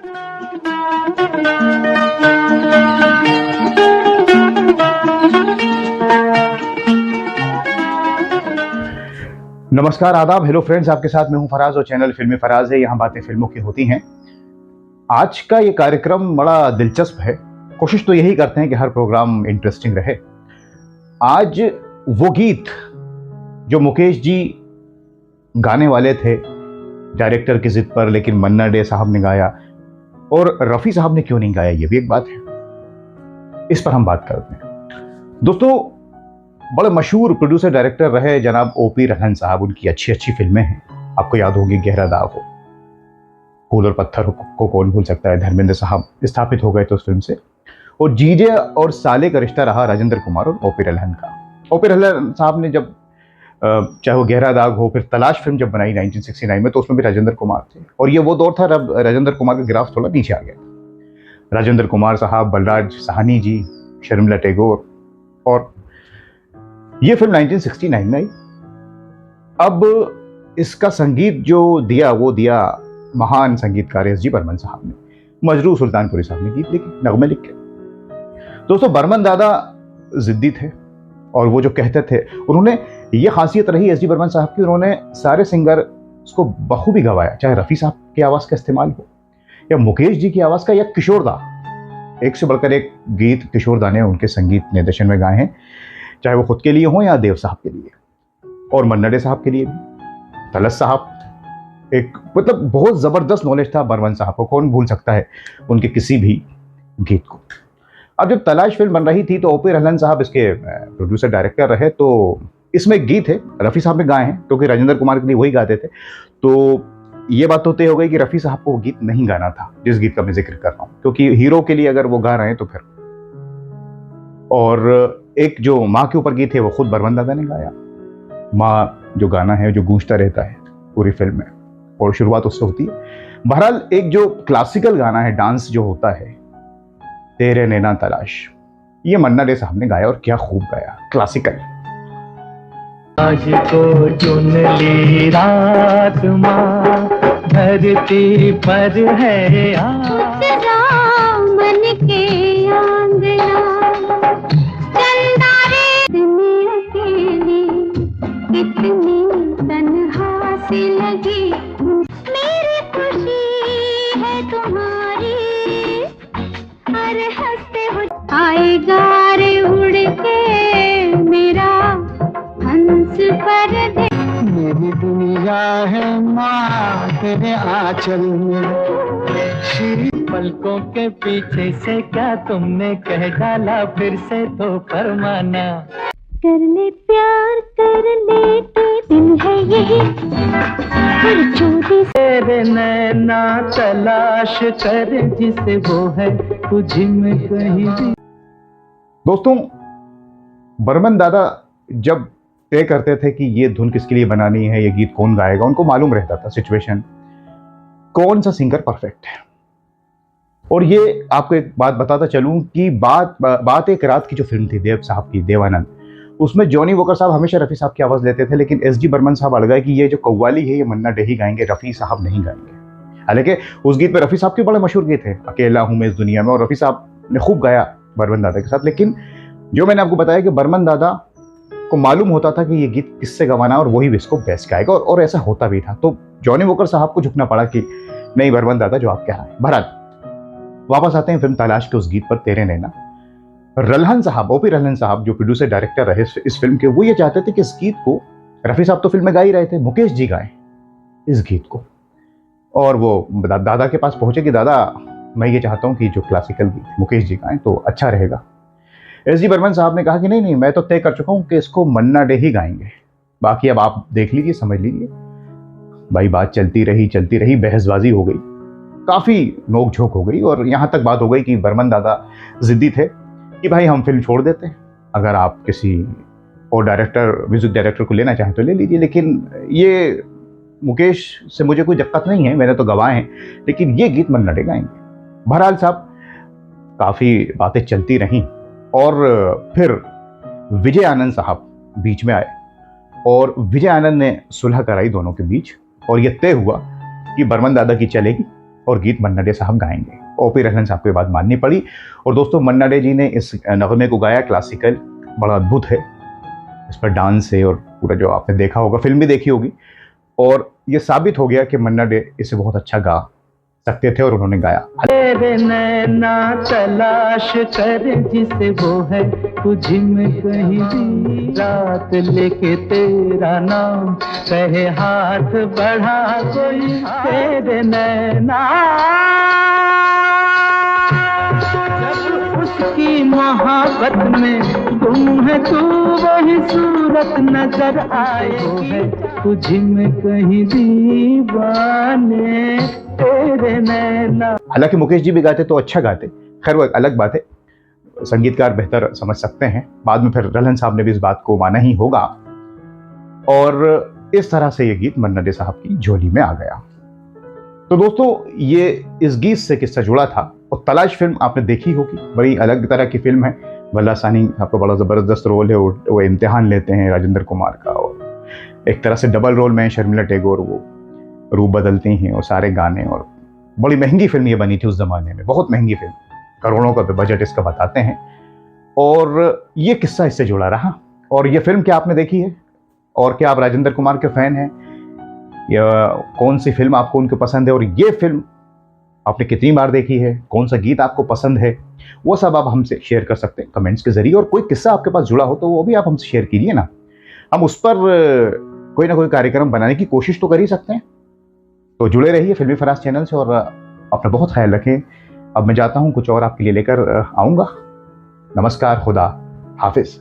नमस्कार, आदाब, hello friends. आपके साथ मैं हूं फराज और चैनल फिल्मी फराज है। यहाँ बातें फिल्मों की होती हैं। आज का ये कार्यक्रम बड़ा दिलचस्प है। कोशिश तो यही करते हैं कि हर प्रोग्राम इंटरेस्टिंग रहे। आज वो गीत जो मुकेश जी गाने वाले थे डायरेक्टर की जिद पर, लेकिन मन्ना डे साहब ने गाया, और रफ़ी साहब ने क्यों नहीं गाया, ये भी एक बात है। इस पर हम बात करते हैं। दोस्तों, बड़े मशहूर प्रोड्यूसर डायरेक्टर रहे जनाब ओपी रहलन साहब। उनकी अच्छी अच्छी फिल्में हैं। आपको याद होगी गहरा दाग हो, फूल और पत्थर को कौन भूल सकता है। धर्मेंद्र साहब स्थापित हो गए थे उस फिल्म से। और जीजे और साले का रिश्ता रहा राजेंद्र कुमार और ओपी रहलन का। ओपी रहलन साहब ने जब चाहे वो गहरा दाग हो, फिर तलाश फिल्म जब बनाई 1969 में, तो उसमें भी राजेंद्र कुमार थे। और ये वो दौर था जब राजेंद्र कुमार का ग्राफ थोड़ा नीचे आ गया। राजेंद्र कुमार साहब, बलराज साहनी जी, शर्मिला टैगोर, और ये फिल्म 1969 में आई। अब इसका संगीत जो दिया वो दिया महान संगीतकार एस जी बर्मन साहब ने। मजरू सुल्तानपुरी साहब ने गीत लिखे, नगमे लिखे। दोस्तों, बर्मन दादा जिद्दी थे, और वो जो कहते थे, उन्होंने ये खासियत रही एस जी बर्मन साहब की, उन्होंने सारे सिंगर उसको बखूबी गवाया। चाहे रफ़ी साहब की आवाज़ का इस्तेमाल हो, या मुकेश जी की आवाज़ का, या किशोर दा। एक से बढ़कर एक गीत किशोर दा ने उनके संगीत निर्देशन में गाए हैं, चाहे वो खुद के लिए हो या देव साहब के लिए, और मन्ना डे साहब के लिए भी। तलस साहब, एक मतलब बहुत ज़बरदस्त नॉलेज था बर्मन साहब को, कौन भूल सकता है उनके किसी भी गीत को। अब जब तलाश फिल्म बन रही थी तो ओपी रहलन साहब इसके प्रोड्यूसर डायरेक्टर रहे। तो इसमें एक गीत है, रफ़ी साहब ने गाए हैं, क्योंकि राजेंद्र कुमार के लिए वही गाते थे। तो ये बात तो तय हो गई कि रफ़ी साहब को वो गीत नहीं गाना था जिस गीत का मैं जिक्र कर रहा हूँ, क्योंकि हीरो के लिए अगर वो गा रहे हैं तो फिर। और एक जो माँ के ऊपर गीत है वो खुद बर्मन दादा ने गाया। माँ जो गाना है जो गूंजता रहता है पूरी फिल्म में, और शुरुआत उससे होती है। बहरहाल, एक जो क्लासिकल गाना है, डांस जो होता है, तेरे नैना तलाश, ये मन्ना डे साहब ने गाया, और क्या खूब गाया, क्लासिकल। आज को चुन ली रात माँ, धरती पर है मन के आंगना, चंदा रे दुनिया अकेली, कितनी तन्हा सी लगी, मेरी खुशी है तुम्हारी, हर हंसते हो आएगा रे उड़ के मेरा हंस पर दे। मेरी दुनिया है माँ तेरे आंचल में, श्री पलकों के पीछे से क्या तुमने कह डाला, फिर से तो फरमाना। कर ले प्यार कर ले, दिल है यही, पर चोरी तेरे नैना तलाश कर, जिसे वो है तुझी में कहीं भी। दोस्तों, बर्मन दादा जब तय करते थे कि ये धुन किसके लिए बनानी है, ये गीत कौन गाएगा, उनको मालूम रहता था सिचुएशन, कौन सा सिंगर परफेक्ट है। और ये आपको एक बात बताता चलूं कि बात एक रात की जो फिल्म थी देव साहब की, देवानंद, उसमें जॉनी वोकर साहब हमेशा रफ़ी साहब की आवाज़ लेते थे, लेकिन एस जी बर्मन साहब अड़ गए कि ये जो कव्वाली है ये मन्ना डे ही गाएंगे, रफ़ी साहब नहीं गाएंगे। हालांकि उस गीत में रफ़ी साहब के बड़े मशहूर गीत है, अकेला हूं मैं इस दुनिया में, और रफ़ी साहब ने खूब गाया बर्मन दादा के साथ। लेकिन जो मैंने आपको बताया कि बर्मन दादा को मालूम होता था कि ये गीत किससे गवाना, और वही इसको बेस्ट गाएगा, और ऐसा होता भी था। तो जॉनी वोकर साहब को झुकना पड़ा कि नहीं बर्मन दादा, जो आप कह रहे हैं। बहरहाल, वापस आते हैं फिल्म तलाश के उस गीत पर, तेरे नैना। रहलन साहब, ओपी रहलन साहब जो प्रोड्यूसर डायरेक्टर रहे इस फिल्म के, वो ये चाहते थे कि इस गीत को, रफ़ी साहब तो फिल्म में गा ही रहे थे, मुकेश जी गाएं इस गीत को। और वो दादा के पास पहुंचे कि दादा, मैं ये चाहता हूं कि जो क्लासिकल गीत मुकेश जी गाएं तो अच्छा रहेगा। एस जी बर्मन साहब ने कहा कि नहीं नहीं, मैं तो तय कर चुका हूं कि इसको मन्ना डे ही गाएंगे, बाकी अब आप देख लीजिए, समझ लीजिए। भाई बात चलती रही, बहसबाजी हो गई, काफ़ी नोक झोंक हो गई, और यहाँ तक बात हो गई कि बर्मन दादा जिद्दी थे कि भाई हम फिल्म छोड़ देते हैं, अगर आप किसी और डायरेक्टर, म्यूजिक डायरेक्टर को लेना चाहें तो ले लीजिए, लेकिन ये मुकेश से मुझे कोई दिक्कत नहीं है, मैंने तो गवाए हैं, लेकिन ये गीत मन्ना डे गाएंगे। बहरहाल साहब, काफ़ी बातें चलती रहीं, और फिर विजय आनंद साहब बीच में आए, और विजय आनंद ने सुलह कराई दोनों के बीच, और यह तय हुआ कि बर्मन दादा की चलेगी और गीत मन्ना डे साहब गाएंगे। ओपी रहमान साहब को ये बात माननी पड़ी। और दोस्तों मन्ना डे जी ने इस नगमे को गाया, क्लासिकल बड़ा अद्भुत है, इस पर डांस है और पूरा जो आपने देखा होगा, फिल्म भी देखी होगी, और ये साबित हो गया कि मन्ना डे इसे बहुत अच्छा गा सकते थे और उन्होंने गाया। तेरे नैना तलाश कर जिसे वो है तुझ में कहीं भी, रात लेके तेरा नाम कहे हाथ बढ़ा कोई, तेरे नैना जब उसकी मोहब्बत में तुम है तू वही सूरत नजर आएगी, तुझ में कहीं दीवाने तेरे नैना। हालांकि मुकेश जी भी गाते तो अच्छा गाते, खैर वो एक अलग बात है, संगीतकार बेहतर समझ सकते हैं। बाद में फिर रलन साहब ने भी इस बात को माना ही होगा, और इस तरह से ये गीत मन्ना डे साहब की झोली में आ गया। तो दोस्तों ये इस गीत से किस्सा जुड़ा था। और तलाश फिल्म आपने देखी होगी, बड़ी अलग तरह की फिल्म है। वल्ला सानी आपका बड़ा ज़बरदस्त रोल है, वो इम्तिहान लेते हैं राजेंद्र कुमार का, और एक तरह से डबल रोल में शर्मिला टैगोर वो रूप बदलती हैं, और सारे गाने, और बड़ी महंगी फिल्म ये बनी थी उस ज़माने में, बहुत महंगी फिल्म, करोड़ों का बजट इसका बताते हैं। और ये किस्सा इससे जुड़ा रहा। और ये फिल्म क्या आपने देखी है, और क्या आप राजेंद्र कुमार के फ़ैन हैं, या कौन सी फिल्म आपको उनकी पसंद है, और ये फिल्म आपने कितनी बार देखी है, कौन सा गीत आपको पसंद है, वो सब आप हमसे शेयर कर सकते हैं कमेंट्स के ज़रिए। और कोई किस्सा आपके पास जुड़ा हो तो वो भी आप हमसे शेयर कीजिए ना, हम उस पर कोई ना कोई कार्यक्रम बनाने की कोशिश तो कर ही सकते हैं। तो जुड़े रहिए फिल्मी फराज चैनल से, और अपना बहुत ख्याल रखें। अब मैं जाता हूँ, कुछ और आपके लिए लेकर आऊँगा। नमस्कार, खुदा हाफिज़।